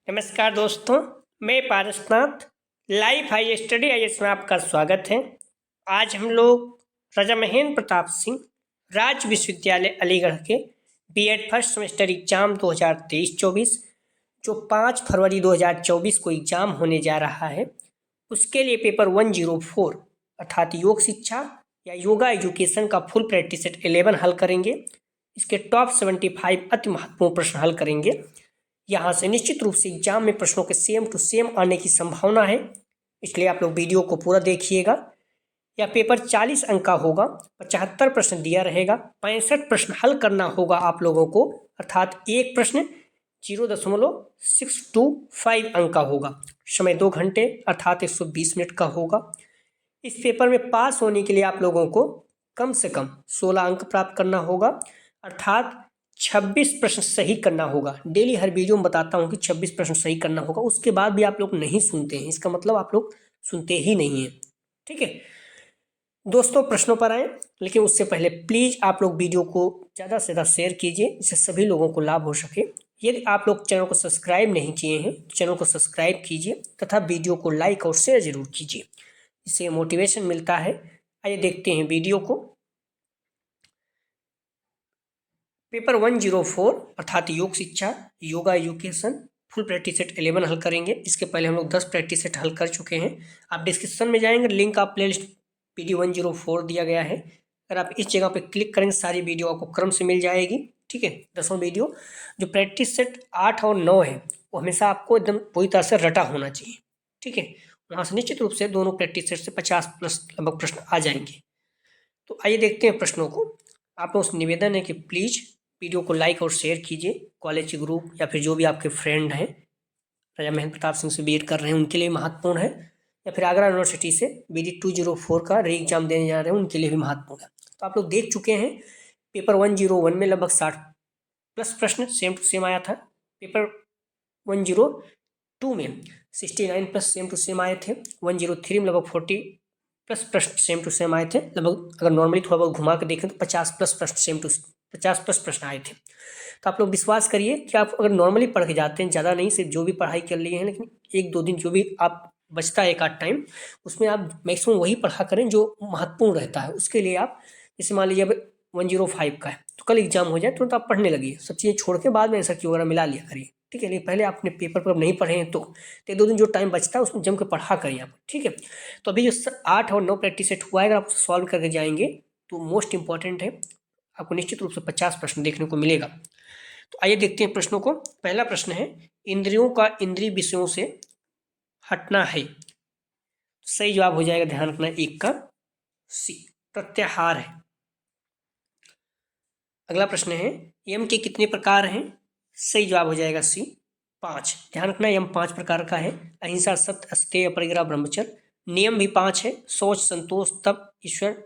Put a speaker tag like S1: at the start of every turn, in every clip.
S1: नमस्कार दोस्तों, मैं Parasnath life high study IAS में आपका स्वागत है। आज हम लोग राजा महेंद्र प्रताप सिंह राज्य विश्वविद्यालय अलीगढ़ के बीएड फर्स्ट सेमेस्टर एग्जाम 2023-24 जो 5 फरवरी 2024 को एग्जाम होने जा रहा है, उसके लिए पेपर 104 अर्थात योग शिक्षा या योगा एजुकेशन का फुल प्रैक्टिस सेट 11 हल करेंगे। इसके टॉप 75 अति महत्वपूर्ण प्रश्न हल करेंगे। यहाँ से निश्चित रूप से एग्जाम में प्रश्नों के सेम टू सेम आने की संभावना है, इसलिए आप लोग वीडियो को पूरा देखिएगा। यह पेपर 40 अंक का होगा, 75 प्रश्न दिया रहेगा, 65 प्रश्न हल करना होगा आप लोगों को, अर्थात एक प्रश्न 0.625 अंक का होगा। समय 2 घंटे अर्थात 120 मिनट का होगा। इस पेपर में पास होने के लिए आप लोगों को कम से कम 16 अंक प्राप्त करना होगा, अर्थात 26 प्रश्न सही करना होगा। डेली हर वीडियो में बताता हूँ कि 26 प्रश्न सही करना होगा, उसके बाद भी आप लोग नहीं सुनते हैं, इसका मतलब आप लोग सुनते ही नहीं हैं। ठीक है दोस्तों, प्रश्नों पर आए, लेकिन उससे पहले प्लीज़ आप लोग वीडियो को ज़्यादा से ज़्यादा शेयर कीजिए, जिससे सभी लोगों को लाभ हो सके। यदि आप लोग चैनल को सब्सक्राइब नहीं किए हैं तो चैनल को सब्सक्राइब कीजिए तथा वीडियो को लाइक और शेयर जरूर कीजिए, इससे मोटिवेशन मिलता है। आइए देखते हैं वीडियो को। पेपर 104 अर्थात योग शिक्षा yoga education full practice set 11 हल करेंगे। इसके पहले हम लोग 10 प्रैक्टिस सेट हल कर चुके हैं। आप डिस्क्रिप्शन में जाएंगे, लिंक आप प्लेलिस्ट पीडी 104 दिया गया है। अगर आप इस जगह पे क्लिक करेंगे सारी वीडियो आपको क्रम से मिल जाएगी। ठीक है, 10वां वीडियो जो प्रैक्टिस सेट 8 और 9 है वो हमेशा आपको एकदम पूरी तरह से रटा होना चाहिए। ठीक है, वहाँ से निश्चित रूप से दोनों प्रैक्टिस सेट से 50+ लगभग प्रश्न आ जाएंगे। तो आइए देखते हैं प्रश्नों को। आप लोगों से निवेदन है कि प्लीज़ वीडियो को लाइक और शेयर कीजिए। कॉलेज के ग्रुप या फिर जो भी आपके फ्रेंड हैं राजा महेंद्र प्रताप सिंह से बीएड कर रहे हैं उनके लिए महत्वपूर्ण है, या फिर आगरा यूनिवर्सिटी से बीडी 204 का री एग्जाम देने जा रहे हैं उनके लिए भी महत्वपूर्ण है। तो आप लोग देख चुके हैं पेपर 101 में लगभग 60+ प्रश्न सेम टू सेम आया था। पेपर 102 में 69+ सेम टू सेम आए थे। 103 में लगभग 40+ प्रश्न सेम टू सेम आए थे। लगभग अगर नॉर्मली थोड़ा बहुत घुमा के देखें तो 50+ प्रश्न 50+ प्रश्न आए थे। तो आप लोग विश्वास करिए कि आप अगर नॉर्मली पढ़ के जाते हैं, ज़्यादा नहीं, सिर्फ जो भी पढ़ाई कर लिए हैं, लेकिन 1-2 दिन जो भी आप बचता है एक आध टाइम, उसमें आप मैक्सिमम वही पढ़ा करें जो महत्वपूर्ण रहता है। उसके लिए आप जैसे मान लीजिए अब 105 का है तो कल एग्जाम हो जाए तुरंत आप पढ़ने लगिए, सब चीज़ें छोड़ के बाद में आंसर की वगैरह मिला लिया करिए। ठीक है, लेकिन पहले आपने पेपर पर नहीं पढ़े हैं तो 1-2 दिन जो टाइम बचता है उसमें जम के पढ़ा करिए आप। ठीक है, तो अभी जो 8 और 9 प्रैक्टिस सेट हुआ है, अगर आप सॉल्व करके जाएंगे तो मोस्ट इंपॉर्टेंट है, आपको निश्चित रूप से 50 प्रश्न देखने को मिलेगा। तो आइए देखते हैं प्रश्नों को। पहला प्रश्न है, इंद्रियों का इंद्रिय विषयों से हटना है। सही जवाब हो जाएगा, ध्यान रखना, 1 का सी, प्रत्याहार है। अगला प्रश्न है, यम के कितने प्रकार हैं। सही जवाब हो जाएगा सी, 5। ध्यान रखना, यम 5 प्रकार का है। अहिंसा, सत्य, अस्तेय, अपरिग्रह, ब्रह्मचर्य। नियम भी 5 है, शौच, संतोष, तप, ईश्वर,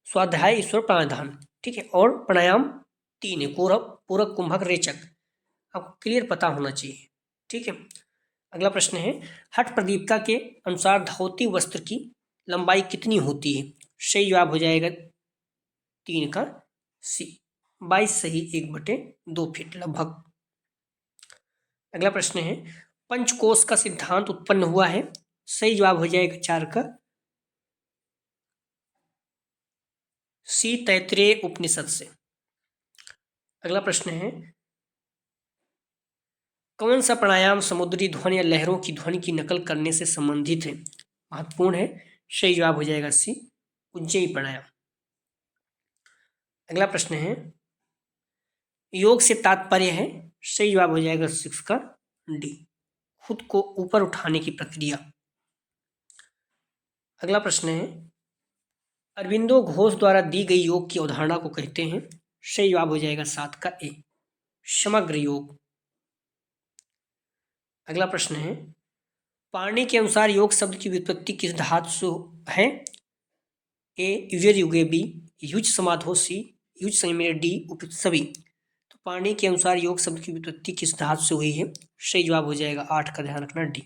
S1: स्वाध्याय, ईश्वर, प्राणाधान। ठीक है, और प्राणायाम 3 है, पूरक, कुंभक, रेचक। आपको क्लियर पता होना चाहिए। ठीक है, अगला प्रश्न है, हठ प्रदीप्ता के अनुसार धोती वस्त्र की लंबाई कितनी होती है। सही जवाब हो जाएगा 3 का सी, 22 सही 1/2 फीट लगभग। अगला प्रश्न है, पंचकोश का सिद्धांत उत्पन्न हुआ है। सही जवाब हो जाएगा 4 का सी, तैत्तिरीय उपनिषद से। अगला प्रश्न है, कौन सा प्राणायाम समुद्री ध्वनि या लहरों की ध्वनि की नकल करने से संबंधित है। महत्वपूर्ण है। सही जवाब हो जाएगा सी, उज्जयी प्राणायाम। अगला प्रश्न है, योग से तात्पर्य है। सही जवाब हो जाएगा 6 का डी, खुद को ऊपर उठाने की प्रक्रिया। अगला प्रश्न है, अरविंदो घोष द्वारा दी गई योग की अवधारणा को कहते हैं। सही जवाब हो जाएगा 7 का ए, समग्र योग। अगला प्रश्न है, पाणिनि के अनुसार योग शब्द की व्युत्पत्ति किस धातु से है। ए युजर युगे, बी युज समाधो, सी युज संयमे, डी उपयुक्त सभी। तो पाणिनि के अनुसार योग शब्द की व्युत्पत्ति किस धातु से हुई है। सही जवाब हो जाएगा 8 का, ध्यान रखना, डी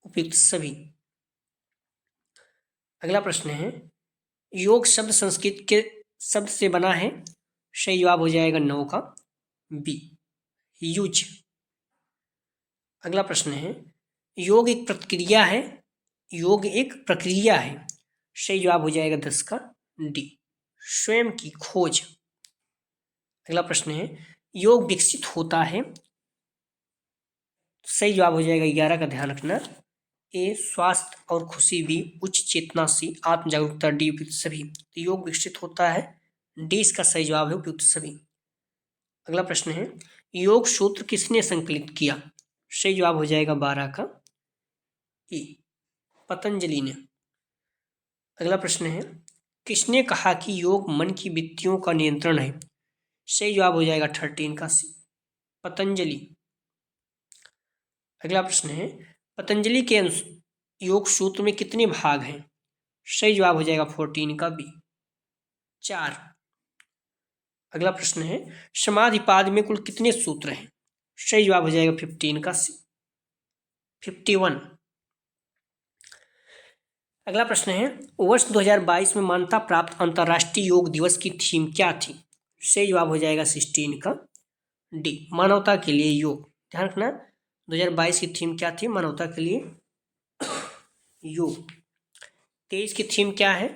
S1: उपयुक्त सभी। अगला प्रश्न है, योग शब्द संस्कृत के शब्द से बना है। सही जवाब हो जाएगा 9 का बी, युज। अगला प्रश्न है, योग एक प्रक्रिया है, योग एक प्रक्रिया है। सही जवाब हो जाएगा 10 का डी, स्वयं की खोज। अगला प्रश्न है, योग विकसित होता है। सही जवाब हो जाएगा 11 का, ध्यान रखना, ए स्वास्थ्य और खुशी भी, उच्च चेतना सी, आत्म जागरूकता डी, उपयुक्त सभी। तो योग विकसित होता है, डी इसका सही जवाब है, उपयुक्त सभी। अगला प्रश्न है, योग सूत्र किसने संकलित किया। सही जवाब हो जाएगा 12 का ए, पतंजलि ने। अगला प्रश्न है, किसने कहा कि योग मन की वृत्तियों का नियंत्रण है। सही जवाब हो जाएगा 13 का सी, पतंजलि। अगला प्रश्न है, पतंजलि के योग सूत्र में कितने भाग हैं। सही जवाब हो जाएगा 14 का बी, 4। अगला प्रश्न है, समाधिपाद में कुल कितने सूत्र हैं। सही जवाब हो जाएगा 15 का सी, 51। अगला प्रश्न है, वर्ष 2022 में मान्यता प्राप्त अंतर्राष्ट्रीय योग दिवस की थीम क्या थी। सही जवाब हो जाएगा 16 का डी, मानवता के लिए योग। ध्यान रखना, 2022 की थीम क्या थी, मानवता के लिए योग। 23 की थीम क्या है,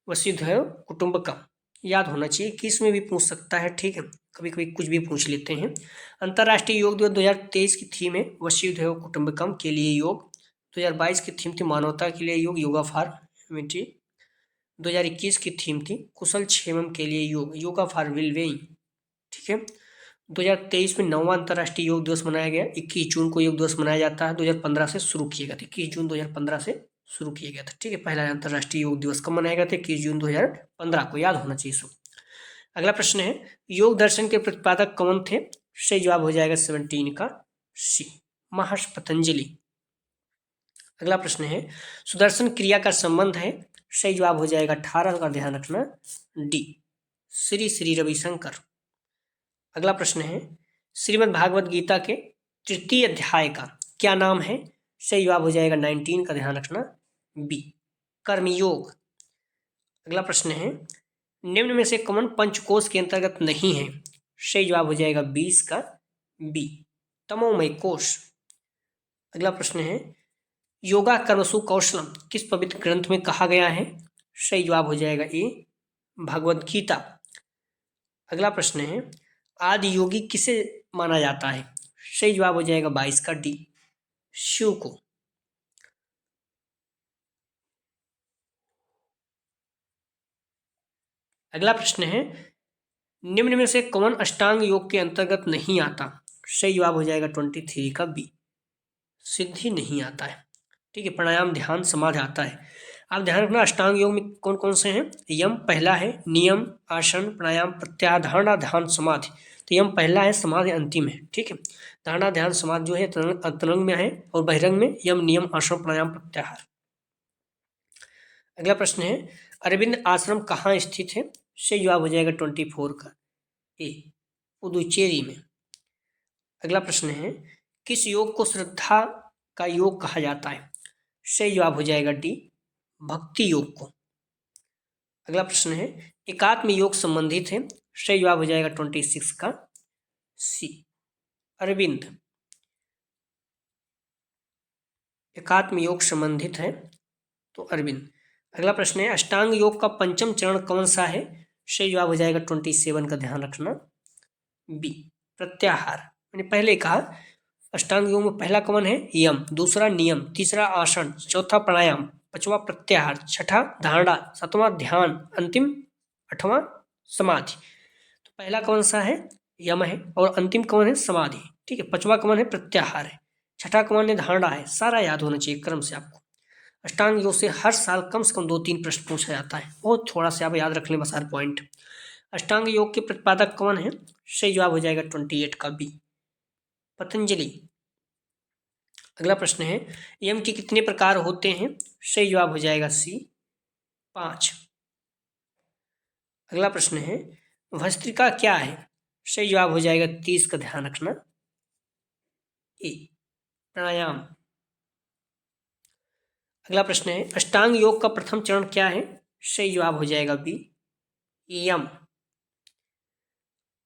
S1: वसुधैव कुटुंबकम। याद होना चाहिए, किस में भी पूछ सकता है, ठीक है, कभी कभी कुछ भी पूछ लेते हैं। अंतर्राष्ट्रीय योग दिवस 2023 की थीम है वसुधैव कुटुंबकम के लिए योग। 2022 की थीम थी मानवता के लिए योग, योगा फॉर ह्यूमैनिटी। 2021 की थीम थी कुशल क्षेमम के लिए योग, योगा फॉर वेलबीइंग, ठीक है। 2023 में 9वां अंतर्राष्ट्रीय योग दिवस मनाया गया। 21 जून को योग दिवस मनाया जाता है, 2015 से शुरू किया गया था, 21 जून 2015 से शुरू किया गया था, ठीक है। पहला अंतर्राष्ट्रीय योग दिवस कब मनाया गया था, 21 जून 2015 को, याद होना चाहिए सब। अगला प्रश्न है, योग दर्शन के प्रतिपादक कौन थे। सही जवाब हो जाएगा 17 का सी, महर्षि पतंजलि। अगला प्रश्न है, सुदर्शन क्रिया का संबंध है। सही जवाब हो जाएगा 18 का, ध्यान रखना, डी, श्री श्री रविशंकर। अगला प्रश्न है, श्रीमद् भागवत गीता के तृतीय अध्याय का क्या नाम है। सही जवाब हो जाएगा 19 का, ध्यान रखना, बी, कर्मयोग। अगला प्रश्न है, निम्न में से कौन पंचकोश के अंतर्गत नहीं है। सही जवाब हो जाएगा 20 का बी, तमोमय कोश। अगला प्रश्न है, योगा कर्मसु कौशलम किस पवित्र ग्रंथ में कहा गया है। सही जवाब हो जाएगा ए, भगवद गीता। अगला प्रश्न है, आदि योगी किसे माना जाता है। सही जवाब हो जाएगा 22 का डी, शिव को। अगला प्रश्न है, निम्न में से कौन अष्टांग योग के अंतर्गत नहीं आता। सही जवाब हो जाएगा 23 का बी, सिद्धि नहीं आता है, ठीक है। प्राणायाम ध्यान समाधि आता है। आप ध्यान रखना, अष्टांग योग में कौन कौन से हैं। यम पहला है, नियम, आसन, प्राणायाम, प्रत्याहार, धारणा, ध्यान, समाधि। तो यम पहला है, समाधि अंतिम है, ठीक है। धारणा ध्यान समाधि जो है अंतरंग में है, और बहिरंग में यम, नियम, आसन, प्राणायाम, प्रत्याहार। अगला प्रश्न है, अरविंद आश्रम कहाँ स्थित है। सही जवाब हो जाएगा 24 का ए, पुदुचेरी में। अगला प्रश्न है, किस योग को श्रद्धा का योग कहा जाता है। सही जवाब हो जाएगा डी, भक्ति योग को। अगला प्रश्न है, एकात्म योग संबंधित है। सही जवाब हो जाएगा 26 का सी, अरविंद। एकात्म योग संबंधित है तो अरविंद। अगला प्रश्न है, अष्टांग योग का पंचम चरण कौन सा है। सही जवाब हो जाएगा 27 का, ध्यान रखना, बी, प्रत्याहार। मैंने पहले कहा अष्टांग योग में पहला कौन है, यम, दूसरा नियम, तीसरा आसन, चौथा प्राणायाम, पांचवा प्रत्याहार, छठा धारणा, सातवां ध्यान, अंतिम 8वां समाधि। तो पहला कौन सा है, यम है, और अंतिम कौन है, समाधि, ठीक है। पांचवा कौन है, प्रत्याहार है, छठा कौन है, धारणा है। सारा याद होना चाहिए क्रम से आपको। अष्टांग योग से हर साल कम से कम 2-3 प्रश्न पूछा जाता है, बहुत थोड़ा सा आप याद रख लें बस हर पॉइंट। अष्टांग योग के प्रतिपादक कौन है। सही जवाब हो जाएगा 28 का बी, पतंजलि। अगला प्रश्न है, यम के कितने प्रकार होते हैं। सही जवाब हो जाएगा सी, 5। अगला प्रश्न है, भस्त्रिका क्या है। सही जवाब हो जाएगा 30 का, ध्यान रखना, ए, प्राणायाम। अगला प्रश्न है, अष्टांग योग का प्रथम चरण क्या है। सही जवाब हो जाएगा बी, यम।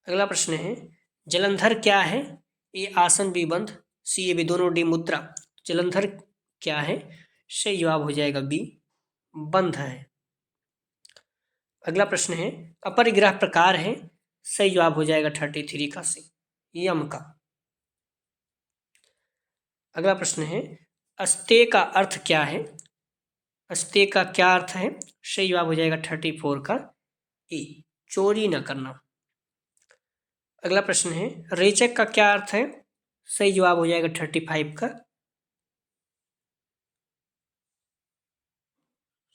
S1: अगला प्रश्न है, जलंधर क्या है। ए, आसन विबंध, सी ए बी दोनों डी मुद्रा। जलंधर क्या है? सही जवाब हो जाएगा बी, बंध है। अगला प्रश्न है अपरिग्रह प्रकार है, सही जवाब हो जाएगा 33 का सी, यम का। अगला प्रश्न है अस्ते का अर्थ क्या है? अस्ते का क्या अर्थ है? सही जवाब हो जाएगा 34 का ए, चोरी न करना। अगला प्रश्न है रेचक का क्या अर्थ है? सही जवाब हो जाएगा 35 का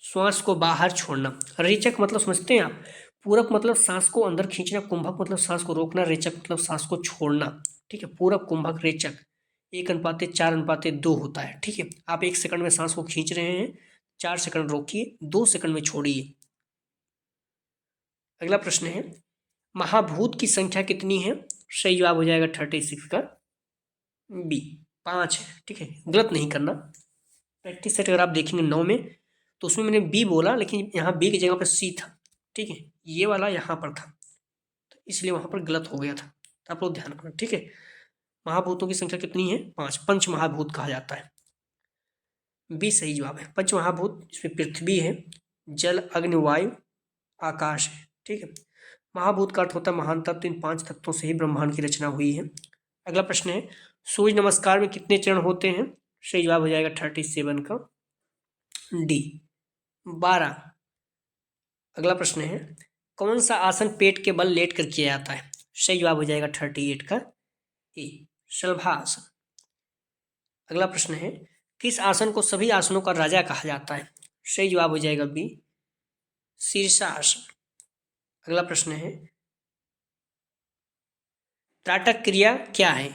S1: श्वास को बाहर छोड़ना। रेचक मतलब समझते हैं आप? पूरक मतलब सांस को अंदर खींचना, कुंभक मतलब सांस को रोकना, रेचक मतलब सांस को छोड़ना। ठीक है, पूरक, कुंभक, रेचक 1:4:2 होता है। ठीक है, आप 1 सेकंड में सांस को खींच रहे हैं, 4 सेकंड रोकिए, 2 सेकंड में छोड़िए। अगला प्रश्न है महाभूत की संख्या कितनी है? सही जवाब हो जाएगा 36 का बी, 5 है। ठीक है, गलत नहीं करना। प्रैक्टिस सेट अगर आप देखेंगे 9 में तो उसमें मैंने बी बोला, लेकिन यहाँ बी की जगह पर सी था। ठीक है, ये वाला यहाँ पर था, तो इसलिए वहाँ पर गलत हो गया था, तो आप लोग ध्यान रखना। ठीक है, महाभूतों की संख्या कितनी है? 5, पंच महाभूत कहा जाता है। बी सही जवाब है। पंच महाभूत इसमें पृथ्वी है, जल, अग्नि, वायु, आकाश है। ठीक है, महाभूत का अर्थ होता है महान तत्व। इन 5 तत्वों से ही ब्रह्मांड की रचना हुई है। अगला प्रश्न है सूर्य नमस्कार में कितने चरण होते हैं? सही जवाब हो जाएगा 37 का डी, 12। अगला प्रश्न है कौन सा आसन पेट के बल लेट कर किया जाता है? सही जवाब हो जाएगा 38 का ए, शलभासन। अगला प्रश्न है किस आसन को सभी आसनों का राजा कहा जाता है? सही जवाब हो जाएगा बी, शीर्षासन। अगला प्रश्न है त्राटक क्रिया क्या है?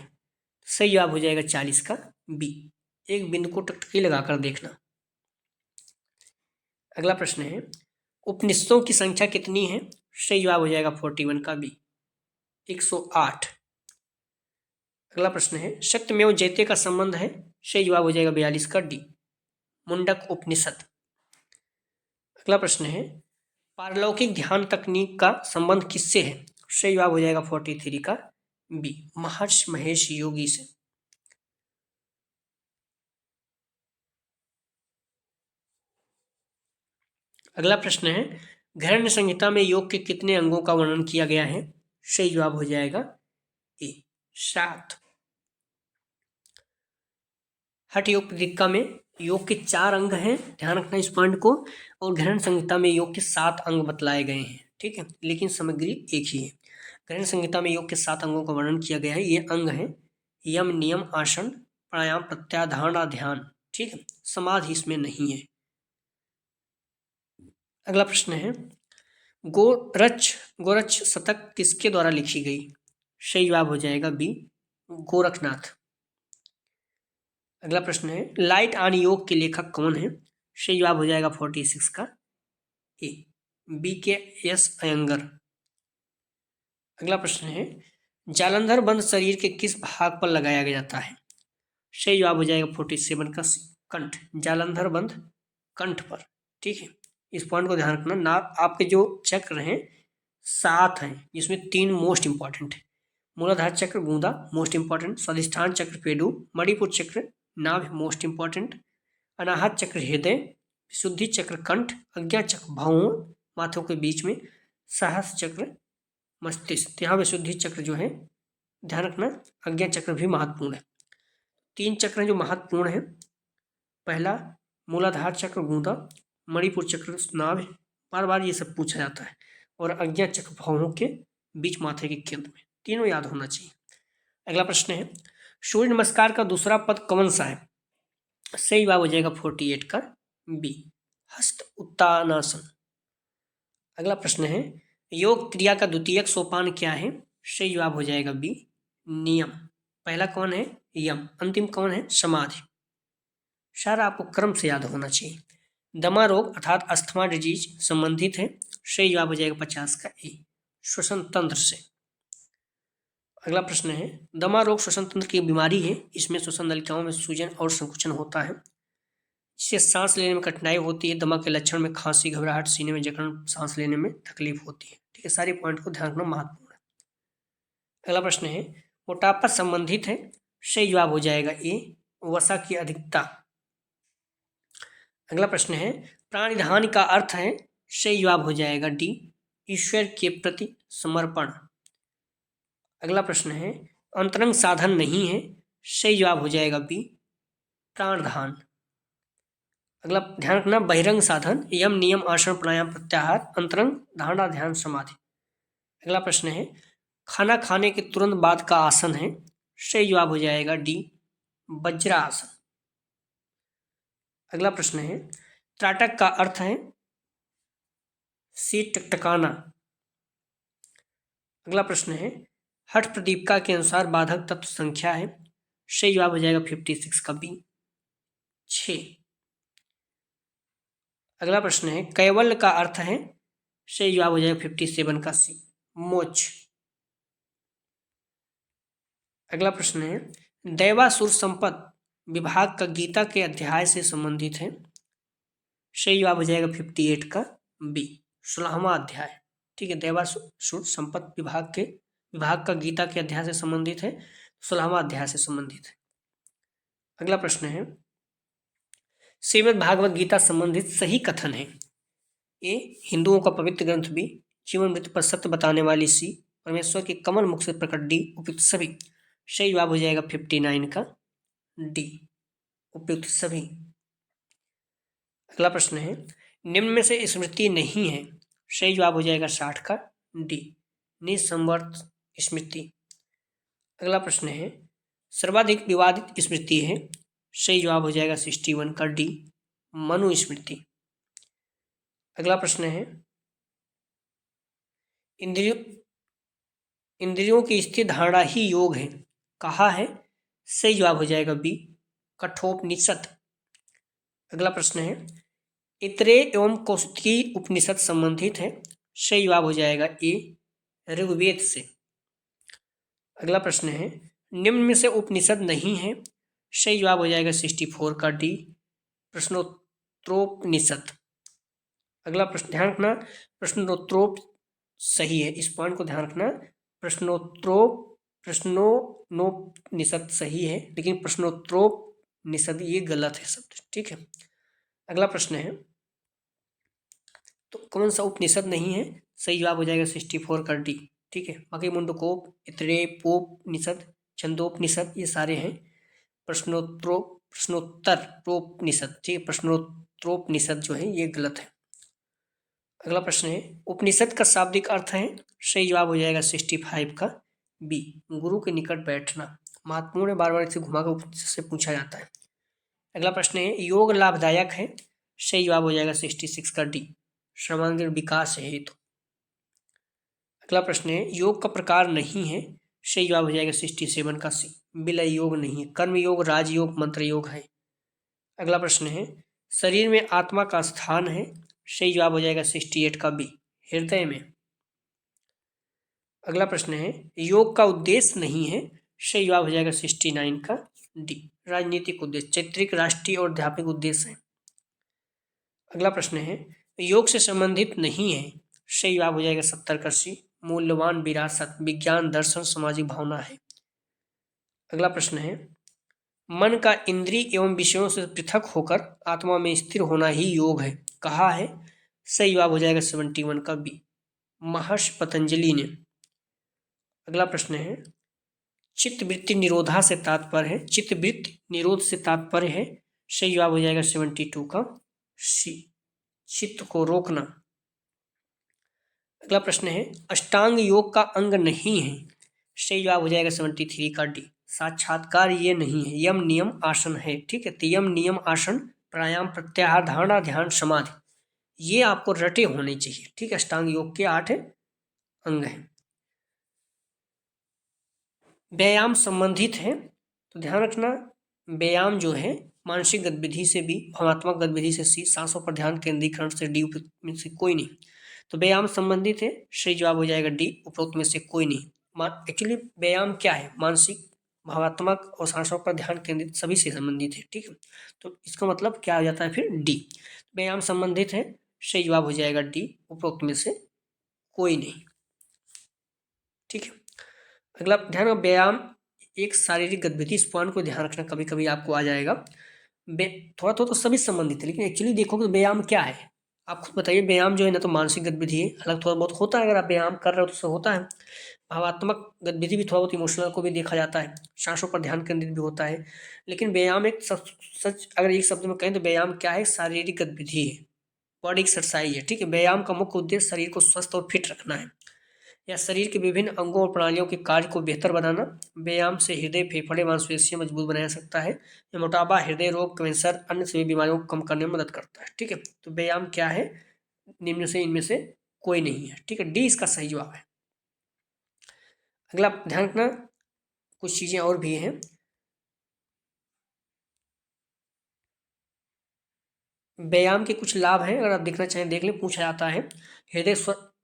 S1: सही जवाब हो जाएगा 40 का बी, एक बिंदु को टकटकी लगाकर देखना। अगला प्रश्न है उपनिषदों की संख्या कितनी है? सही जवाब हो जाएगा 41 का बी, 108। अगला प्रश्न है सत्यमेव जयते का संबंध है? सही जवाब हो जाएगा 42 का डी, मुंडक उपनिषद। अगला प्रश्न है पारलौकिक ध्यान तकनीक का संबंध किससे है? सही जवाब हो जाएगा 43 का बी, महर्षि महेश योगी से। अगला प्रश्न है घृण्य संहिता में योग के कितने अंगों का वर्णन किया गया है? सही जवाब हो जाएगा ए, 7। हठ योग प्रतिका में योग के 4 अंग हैं, ध्यान रखना इस पॉइंट को, और घृण्य संहिता में योग के 7 अंग बतलाए गए हैं। ठीक है, लेकिन सामग्री एक ही है। घृण्य संहिता में योग के 7 अंगों का वर्णन किया गया है। ये अंग है यम, नियम, आसन, प्राणायाम, प्रत्याहार, धारणा, ध्यान। ठीक है, समाधि इसमें नहीं है। अगला प्रश्न है गोरक्ष शतक किसके द्वारा लिखी गई? सही जवाब हो जाएगा बी, गोरखनाथ। अगला प्रश्न है लाइट ऑन योग के लेखक कौन है? सही जवाब हो जाएगा 46 का ए, बी के एस अयंगर। अगला प्रश्न है जालंधर बंद शरीर के किस भाग पर लगाया जाता है? सही जवाब हो जाएगा 47 का सी, कंठ। जालंधर बंद कंठ पर। ठीक है, इस पॉइंट को ध्यान रखना। ना आपके जो चक्र हैं 7 हैं, जिसमें 3 मोस्ट इंपॉर्टेंट है। मूलाधार चक्र गूंदा मोस्ट इंपॉर्टेंट, स्वादिष्ठान चक्र पेडू, मणिपुर चक्र नाभि मोस्ट इंपॉर्टेंट, अनाहत चक्र हृदय, विशुद्धि चक्र कंठ, अज्ञा चक्र भौहों माथों के बीच में, सहस चक्र मस्तिष्क। यहाँ विशुद्धि चक्र जो है ध्यान रखना, अज्ञा चक्र भी महत्वपूर्ण है। 3 चक्र जो महत्वपूर्ण है, पहला मूलाधार चक्र गूंदा, मणिपुर चक्र नाभि, बार बार ये सब पूछा जाता है, और अज्ञा चक्र भौहों के बीच माथे के केंद्र में। तीनों याद होना चाहिए। अगला प्रश्न है सूर्य नमस्कार का दूसरा पद कौन सा है? सही जवाब हो जाएगा 48 का बी, हस्त उत्तानासन। अगला प्रश्न है योग क्रिया का द्वितीयक सोपान क्या है? सही जवाब हो जाएगा बी, नियम। पहला कौन है? यम। अंतिम कौन है? समाधि। सारा आपको क्रम से याद होना चाहिए। दमा रोग अर्थात अस्थमा डिजीज संबंधित है। सही जवाब हो जाएगा 50 का ए, श्वसन तंत्र से। अगला प्रश्न है दमा रोग श्वसन तंत्र की बीमारी है। इसमें श्वसन नलिकाओं में सूजन और संकुचन होता है, इससे सांस लेने में कठिनाई होती है। दमा के लक्षण में खांसी, घबराहट, सीने में जकड़न, सांस लेने में तकलीफ होती है। ठीक है, सारे पॉइंट को ध्यान रखना महत्वपूर्ण है। अगला प्रश्न है मोटापा संबंधित है। सही जवाब हो जाएगा ए, वसा की अधिकता। अगला प्रश्न है प्राणिधान का अर्थ है, सही जवाब हो जाएगा डी, ईश्वर के प्रति समर्पण। अगला प्रश्न है अंतरंग साधन नहीं है, सही जवाब हो जाएगा बी, प्राणधान। अगला ध्यान रखना बहिरंग साधन यम नियम आसन प्राणायाम प्रत्याहार, अंतरंग धारणा ध्यान समाधि। अगला प्रश्न है खाना खाने के तुरंत बाद का आसन है, सही जवाब हो जाएगा डी, वज्रासन। अगला प्रश्न है त्राटक का अर्थ है सी, टकटकाना। अगला प्रश्न है हठ प्रदीपिका के अनुसार बाधक तत्व संख्या है, सही जवाब हो जाएगा 56 का बी, 6। अगला प्रश्न है कैवल्य का अर्थ है, सही जवाब हो जाएगा 57 का सी, मोक्ष। अगला प्रश्न है दैवासुर संपद विभाग का गीता के अध्याय से संबंधित है, सही जवाब हो जाएगा 58 का बी, 16वां अध्याय। ठीक है, दैवासुर संपद विभाग का गीता के अध्याय से संबंधित है, 16वां अध्याय से संबंधित है। अगला प्रश्न है श्रीमद् भागवत गीता संबंधित सही कथन है, ए हिंदुओं का पवित्र ग्रंथ, बी जीवन मृत्यु पर सत्य बताने वाली, सी परमेश्वर के कमल मुख से प्रकट, डी उपयुक्त सभी। सही जवाब हो जाएगा 59 का डी, उपयुक्त सभी। अगला प्रश्न है निम्न में से स्मृति नहीं है, सही जवाब हो जाएगा 60 का डी, निसंवर्त स्मृति। अगला प्रश्न है सर्वाधिक विवादित स्मृति है, सही जवाब हो जाएगा 61 का डी, मनुस्मृति। अगला प्रश्न है इंद्रियों की स्थिर धारणा ही योग है, कहा है, सही जवाब हो जाएगा बी, कठोपनिषद। अगला प्रश्न है इतरे एवं कौशिकी उपनिषद संबंधित है, सही जवाब हो जाएगा ए, ऋग्वेद से। अगला प्रश्न है निम्न में से उपनिषद नहीं है, सही जवाब हो जाएगा 64 का डी, प्रश्नोत्तरोपनिषद। अगला प्रश्न ध्यान रखना प्रश्नोत्तरोप सही है, इस पॉइंट को ध्यान रखना, प्रश्नोपनिषद सही है लेकिन प्रश्नोत्तरोपनिषद ये गलत है शब्द। ठीक है, अगला प्रश्न है तो कौन सा उपनिषद नहीं है, सही जवाब हो जाएगा 64 का डी। ठीक है, बाकी मुंडकोप, इतरेपोपनिषद, छंदोपनिषद ये सारे हैं प्रश्नोत्तरोपनिषद। ठीक है, प्रश्नोत्तरोपनिषद जो है ये गलत है। अगला प्रश्न है उपनिषद का शाब्दिक अर्थ है, सही जवाब हो जाएगा 65 का बी, गुरु के निकट बैठना। महात्माओं ने बार बार इसे घुमाकर उपनिषद से पूछा जाता है। अगला प्रश्न है योग लाभदायक है, सही जवाब हो जाएगा 66 का डी, सर्वांगीण विकास है हेतु। अगला प्रश्न है योग का प्रकार नहीं है, सही जवाब हो जाएगा 67 का सी, विलय योग नहीं है, कर्म योग, राजयोग, मंत्र योग है। अगला प्रश्न है शरीर में आत्मा का स्थान है, सही जवाब हो जाएगा 68 का बी, हृदय में। अगला प्रश्न है योग का उद्देश्य नहीं है, सही जवाब हो जाएगा 69 का डी, राजनीतिक उद्देश्य, चारित्रिक, राष्ट्रीय और अध्यात्मिक उद्देश्य है। अगला प्रश्न है योग से संबंधित नहीं है, सही जवाब हो जाएगा 70 का सी, मूल्यवान विरासत, विज्ञान, दर्शन, सामाजिक भावना है। अगला प्रश्न है मन का इंद्रिय एवं विषयों से पृथक होकर आत्मा में स्थिर होना ही योग है, कहा है, सही जवाब हो जाएगा 71 का बी, महर्षि पतंजलि ने। अगला प्रश्न है चित्तवृत्ति निरोधा से तात्पर्य है, चित्तवृत्ति निरोध से तात्पर्य है, सही जवाब हो जाएगा 72 का सी, चित्त को रोकना। अगला प्रश्न है अष्टांग योग का अंग नहीं है, सही जवाब हो जाएगा 73 का डी, साक्षात्कार ये नहीं है, यम नियम आसन है। ठीक है, तो यम नियम आसन प्राणायाम प्रत्याहार धारणा ध्यान समाधि ये आपको रटे होने चाहिए। ठीक है, अष्टांग योग के 8 अंग हैं। व्यायाम संबंधित है, तो ध्यान रखना व्यायाम जो है मानसिक गतिविधि से बी, भावनात्मक गतिविधि से सी, सांसों पर ध्यान केंद्रीकरण से डी, उपयुक्त में से कोई नहीं। तो व्यायाम संबंधित है, सही जवाब हो जाएगा डी, उपरोक्त में से कोई नहीं। एक्चुअली व्यायाम क्या है, मानसिक, भावात्मक और सांसों पर ध्यान केंद्रित सभी से संबंधित है। ठीक है, तो इसका मतलब क्या हो जाता है फिर डी, व्यायाम संबंधित है, सही जवाब हो जाएगा डी, उपरोक्त में से कोई नहीं। ठीक है, अगला ध्यान व्यायाम एक शारीरिक गतिविधि, इस पॉइंट को ध्यान रखना, कभी कभी आपको आ जाएगा। थोड़ा थोड़ा तो सभी संबंधित है, लेकिन एक्चुअली देखोगे तो व्यायाम क्या है, आप खुद बताइए। व्यायाम जो है ना तो मानसिक गतिविधि है, अलग थोड़ा बहुत होता है, अगर आप व्यायाम कर रहे हो तो उससे होता है। भावात्मक गतिविधि भी थोड़ा बहुत इमोशनल को भी देखा जाता है, सांसों पर ध्यान केंद्रित भी होता है। लेकिन व्यायाम एक सच अगर एक शब्द में कहें तो व्यायाम क्या है, शारीरिक गतिविधि है, बॉडी एक्सरसाइज है, ठीक है। व्यायाम का मुख्य उद्देश्य शरीर को स्वस्थ और फिट रखना है, या शरीर के विभिन्न अंगों और प्रणालियों के कार्य को बेहतर बनाना। व्यायाम से हृदय, फेफड़े, मांसपेशियां मजबूत बनाया जा सकता है। ये मोटापा, हृदय रोग, कैंसर, अन्य सभी बीमारियों को कम करने में मदद करता है, ठीक है। तो व्यायाम क्या है, निम्न से इनमें से कोई नहीं है, ठीक है। डी इसका सही जवाब है। अगला ध्यान रखना, कुछ चीजें और भी हैं। व्यायाम के कुछ लाभ हैं, अगर आप देखना चाहें देख लें, पूछा जाता है। हृदय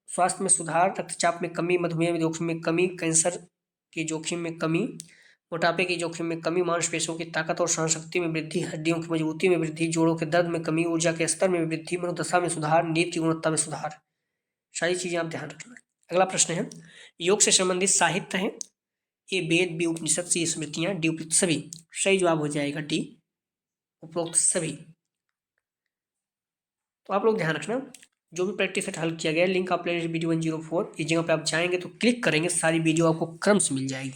S1: स्वास्थ्य में सुधार, रक्तचाप में कमी, मधुमेह में जोखिम में कमी, कैंसर के जोखिम में कमी, मोटापे के जोखिम में कमी, मांसपेशियों की ताकत और सहन शक्ति में वृद्धि, हड्डियों की मजबूती में वृद्धि, जोड़ों के दर्द में कमी, ऊर्जा के स्तर में वृद्धि, मनोदशा में सुधार, नींद की गुणवत्ता में सुधार। सारी चीजें आप ध्यान रखना। अगला प्रश्न है, योग से संबंधित साहित्य है। ए वेद, बी उपनिषद, सी स्मृतियां, डी उपयुक्त सभी। सही जवाब हो जाएगा डी उपरोक्त सभी। तो आप लोग ध्यान रखना, जो भी प्रैक्टिस सेट हल किया गया है, लिंक आप प्लेलिस्ट वीडियो 104 इस जगह पे आप जाएंगे तो क्लिक करेंगे, सारी वीडियो आपको क्रम से मिल जाएगी।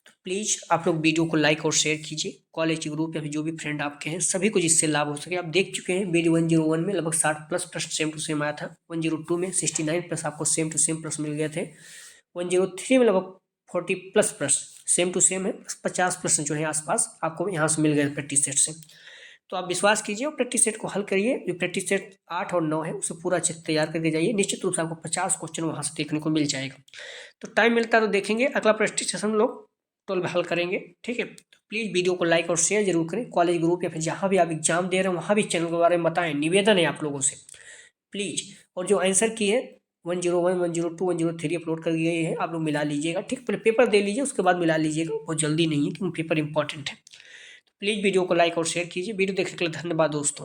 S1: तो प्लीज़ आप लोग वीडियो को लाइक और शेयर कीजिए, कॉलेज ग्रुप या फिर जो भी फ्रेंड आपके हैं सभी को जिससे लाभ हो सके। आप देख चुके हैं वीडियो 101 में लगभग 60 प्लस प्रश्न सेम टू सेम आया था, 102 में 69 प्लस आपको सेम टू सेम प्रश्न मिल गए थे, 103 में लगभग 40 प्लस प्रश्न सेम टू सेम है, 50 प्रश्न जो है आसपास आपको यहाँ से मिल गए प्रैक्टिस सेट से। तो आप विश्वास कीजिए और प्रैक्टिस सेट को हल करिए। जो प्रैक्टिस सेट 8 और 9 है उसे पूरा अच्छे से तैयार करके जाइए, निश्चित रूप से आपको 50 क्वेश्चन वहाँ से देखने को मिल जाएगा। तो टाइम मिलता है तो देखेंगे, अगला प्रैक्टिस सेशन हम लोग 12 हल करेंगे, ठीक है। तो प्लीज़ वीडियो को लाइक और शेयर जरूर करें, कॉलेज ग्रुप या फिर जहाँ भी आप एग्जाम दे रहे हैं वहाँ भी चैनल के बारे में बताएं, निवेदन है आप लोगों से प्लीज़। और जो आंसर की है 101, 102, 103 अपलोड कर गई है, आप लोग मिला लीजिएगा, ठीक। पहले पेपर दे लीजिए उसके बाद मिला लीजिएगा, बहुत जल्दी नहीं है क्योंकि पेपर इंपॉर्टेंट है। प्लीज़ वीडियो को लाइक और शेयर कीजिए। वीडियो देखने के लिए धन्यवाद दोस्तों।